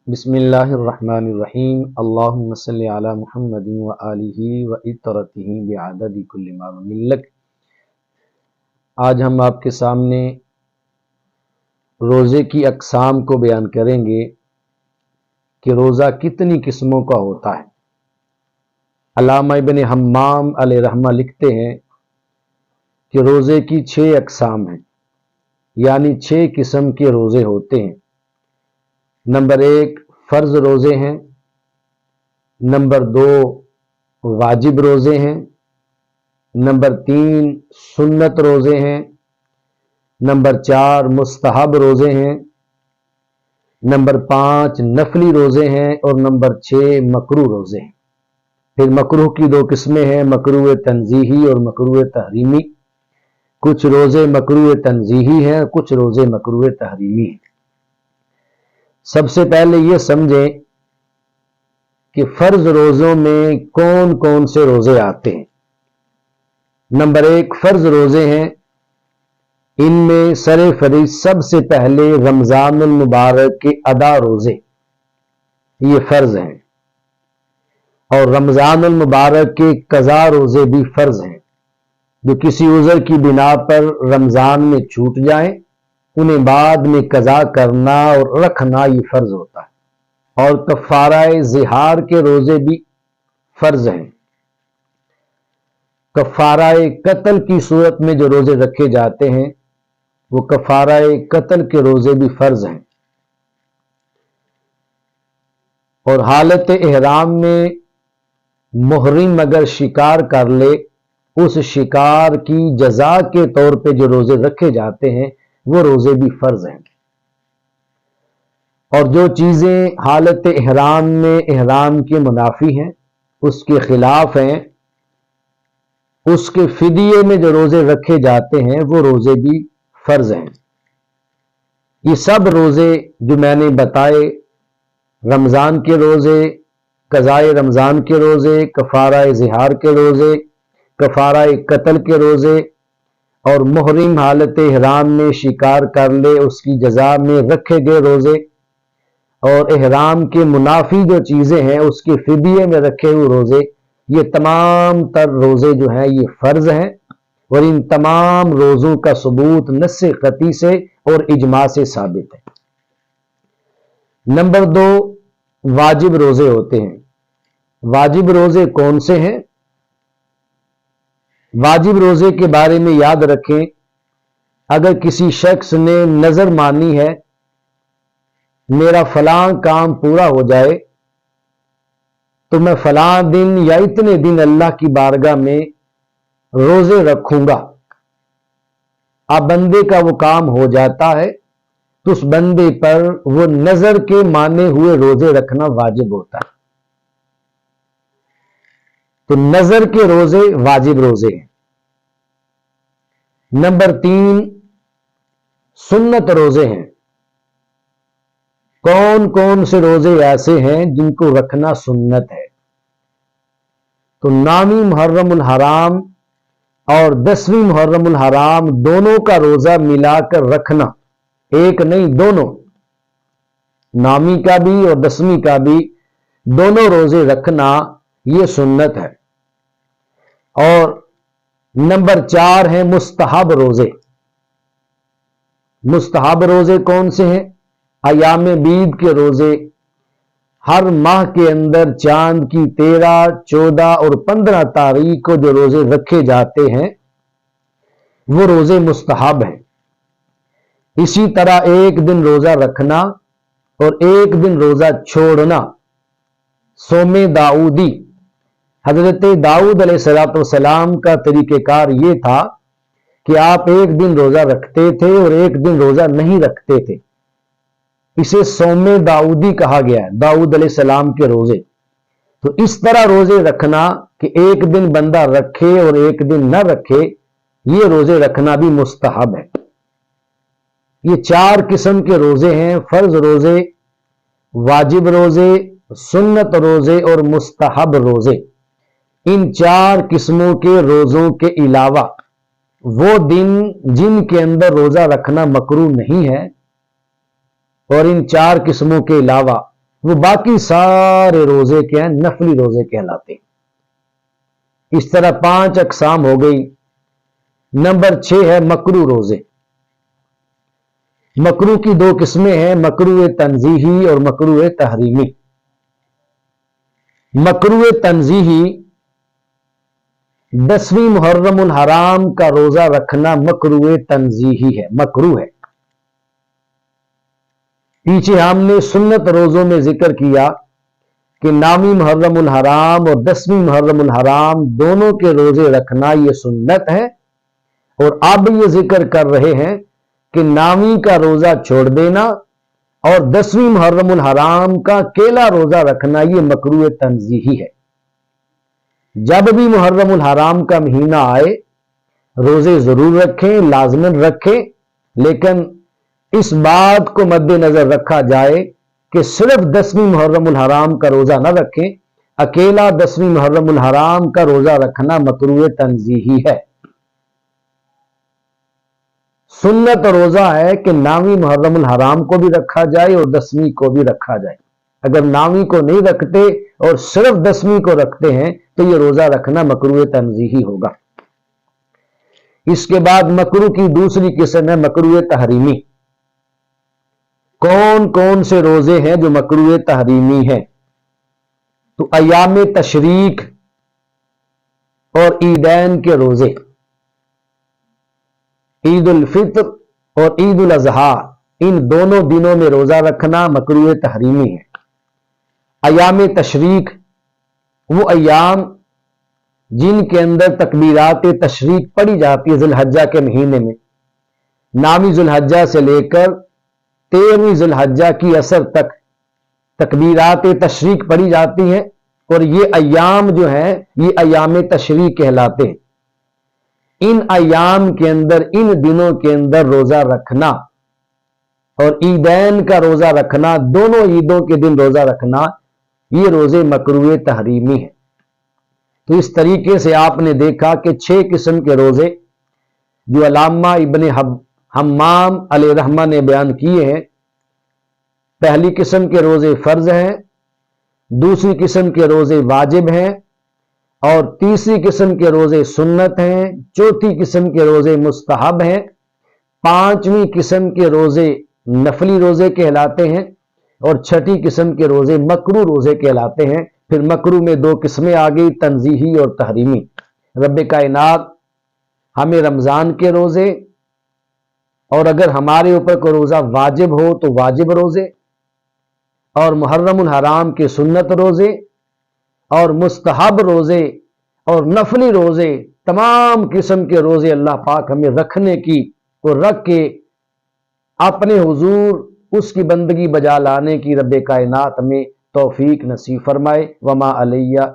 بسم اللہ الرحمن الرحیم اللہم صلی علی محمد و آلہ و اطرتہ بعدد کل ما ملک۔ آج ہم آپ کے سامنے روزے کی اقسام کو بیان کریں گے کہ روزہ کتنی قسموں کا ہوتا ہے۔ علامہ ابن حمام علیہ رحمہ لکھتے ہیں کہ روزے کی 6 اقسام ہیں، یعنی 6 قسم کے روزے ہوتے ہیں۔ نمبر 1 فرض روزے ہیں، نمبر 2 واجب روزے ہیں، نمبر 3 سنت روزے ہیں، نمبر 4 مستحب روزے ہیں، نمبر 5 نفلی روزے ہیں، اور نمبر 6 مکروہ روزے ہیں۔ پھر مکروہ کی 2 قسمیں ہیں، مکروہ تنزیہی اور مکروہ تحریمی۔ کچھ روزے مکروہ تنزیہی ہیں، کچھ روزے مکروہ تحریمی ہیں۔ سب سے پہلے یہ سمجھیں کہ فرض روزوں میں کون کون سے روزے آتے ہیں۔ نمبر 1 فرض روزے ہیں، ان میں سر فریض سب سے پہلے رمضان المبارک کے ادا روزے یہ فرض ہیں، اور رمضان المبارک کے قضا روزے بھی فرض ہیں۔ جو کسی عذر کی بنا پر رمضان میں چھوٹ جائیں انہیں بعد میں قضا کرنا اور رکھنا یہ فرض ہوتا ہے۔ اور کفارہ زہار کے روزے بھی فرض ہیں۔ کفارہ قتل کی صورت میں جو روزے رکھے جاتے ہیں وہ کفارہ قتل کے روزے بھی فرض ہیں۔ اور حالت احرام میں محرم اگر شکار کر لے اس شکار کی جزا کے طور پہ جو روزے رکھے جاتے ہیں وہ روزے بھی فرض ہیں۔ اور جو چیزیں حالت احرام میں احرام کے منافی ہیں، اس کے خلاف ہیں، اس کے فدیے میں جو روزے رکھے جاتے ہیں وہ روزے بھی فرض ہیں۔ یہ سب روزے جو میں نے بتائے، رمضان کے روزے، قضائے رمضان کے روزے، کفارہ زہار کے روزے، کفارہ قتل کے روزے، اور محرم حالت احرام میں شکار کر لے اس کی جزا میں رکھے گئے روزے، اور احرام کے منافی جو چیزیں ہیں اس کے فدیے میں رکھے ہوئے روزے، یہ تمام تر روزے جو ہیں یہ فرض ہیں۔ اور ان تمام روزوں کا ثبوت نص قطعی سے اور اجماع سے ثابت ہے۔ نمبر 2 واجب روزے ہوتے ہیں۔ واجب روزے کون سے ہیں؟ واجب روزے کے بارے میں یاد رکھیں، اگر کسی شخص نے نظر مانی ہے میرا فلاں کام پورا ہو جائے تو میں فلاں دن یا اتنے دن اللہ کی بارگاہ میں روزے رکھوں گا، اب بندے کا وہ کام ہو جاتا ہے تو اس بندے پر وہ نظر کے مانے ہوئے روزے رکھنا واجب ہوتا ہے۔ تو نظر کے روزے واجب روزے ہیں۔ نمبر 3 سنت روزے ہیں۔ کون کون سے روزے ایسے ہیں جن کو رکھنا سنت ہے؟ تو 9ویں محرم الحرام اور 10ویں محرم الحرام دونوں کا روزہ ملا کر رکھنا، ایک نہیں دونوں، 9ویں کا بھی اور 10ویں کا بھی، دونوں روزے رکھنا یہ سنت ہے۔ اور نمبر 4 ہیں مستحب روزے۔ مستحب روزے کون سے ہیں؟ ایام بید کے روزے، ہر ماہ کے اندر چاند کی 13، 14 اور 15 تاریخ کو جو روزے رکھے جاتے ہیں وہ روزے مستحب ہیں۔ اسی طرح ایک دن روزہ رکھنا اور ایک دن روزہ چھوڑنا صوم داؤدی، حضرت داؤد علیہ السلام کا طریقہ کار یہ تھا کہ آپ ایک دن روزہ رکھتے تھے اور ایک دن روزہ نہیں رکھتے تھے، اسے صوم داؤدی کہا گیا ہے، داؤد علیہ السلام کے روزے۔ تو اس طرح روزے رکھنا کہ ایک دن بندہ رکھے اور ایک دن نہ رکھے، یہ روزے رکھنا بھی مستحب ہے۔ یہ 4 قسم کے روزے ہیں، فرض روزے، واجب روزے، سنت روزے اور مستحب روزے۔ ان 4 قسموں کے روزوں کے علاوہ وہ دن جن کے اندر روزہ رکھنا مکروہ نہیں ہے، اور ان 4 قسموں کے علاوہ وہ باقی سارے روزے کیا ہیں؟ نفلی روزے کہلاتے ہیں۔ اس طرح 5 اقسام ہو گئی۔ نمبر 6 ہے مکروہ روزے۔ مکروہ کی 2 قسمیں ہیں، مکروہ تنزیہی اور مکروہ تحریمی۔ مکروہ تنزیہی 10ویں محرم الحرام کا روزہ رکھنا مکروہ تنزیہی ہے، مکروہ ہے۔ پیچھے ہم نے سنت روزوں میں ذکر کیا کہ 9ویں محرم الحرام اور 10ویں محرم الحرام دونوں کے روزے رکھنا یہ سنت ہے، اور اب یہ ذکر کر رہے ہیں کہ 9ویں کا روزہ چھوڑ دینا اور 10ویں محرم الحرام کا اکیلا روزہ رکھنا یہ مکروہ تنزیہی ہے۔ جب بھی محرم الحرام کا مہینہ آئے روزے ضرور رکھیں، لازماً رکھیں، لیکن اس بات کو مد نظر رکھا جائے کہ صرف 10ویں محرم الحرام کا روزہ نہ رکھیں، اکیلا 10ویں محرم الحرام کا روزہ رکھنا مکروہ تنزیہی ہے۔ سنت روزہ ہے کہ 9ویں محرم الحرام کو بھی رکھا جائے اور 10ویں کو بھی رکھا جائے۔ اگر 9ویں کو نہیں رکھتے اور صرف 10ویں کو رکھتے ہیں تو یہ روزہ رکھنا مکروہ تنزیہی ہوگا۔ اس کے بعد مکروہ کی دوسری قسم ہے مکروہ تحریمی۔ کون کون سے روزے ہیں جو مکروہ تحریمی ہیں؟ تو ایام تشریق اور عیدین کے روزے، عید الفطر اور عید الاضحیٰ، ان دونوں دنوں میں روزہ رکھنا مکروہ تحریمی ہے۔ ایام تشریق وہ ایام جن کے اندر تکبیرات تشریق پڑھی جاتی ہے ذی الحجہ کے مہینے میں، 9ویں ذی الحجہ سے لے کر 13ویں ذی الحجہ کی عصر تک تکبیرات تشریق پڑھی جاتی ہیں، اور یہ ایام جو ہیں یہ ایام تشریق کہلاتے ہیں۔ ان ایام کے اندر، ان دنوں کے اندر روزہ رکھنا اور عیدین کا روزہ رکھنا، دونوں عیدوں کے دن روزہ رکھنا، یہ روزے مکروہ تحریمی ہیں۔ تو اس طریقے سے آپ نے دیکھا کہ 6 قسم کے روزے جو علامہ ابن حمام علیہ رحمہ نے بیان کیے ہیں۔ پہلی قسم کے روزے فرض ہیں، دوسری قسم کے روزے واجب ہیں، اور تیسری قسم کے روزے سنت ہیں، چوتھی قسم کے روزے مستحب ہیں، 5ویں قسم کے روزے نفلی روزے کہلاتے ہیں، اور 6ٹھی قسم کے روزے مکروہ روزے کہلاتے ہیں۔ پھر مکروہ میں 2 قسمیں آ گئی، تنزیہی اور تحریمی۔ رب کائنات ہمیں رمضان کے روزے، اور اگر ہمارے اوپر کوئی روزہ واجب ہو تو واجب روزے، اور محرم الحرام کے سنت روزے اور مستحب روزے اور نفلی روزے، تمام قسم کے روزے اللہ پاک ہمیں رکھنے کی اور رکھ کے اپنے حضور اس کی بندگی بجا لانے کی رب کائنات ہمیں توفیق نصیب فرمائے۔ وما علیہ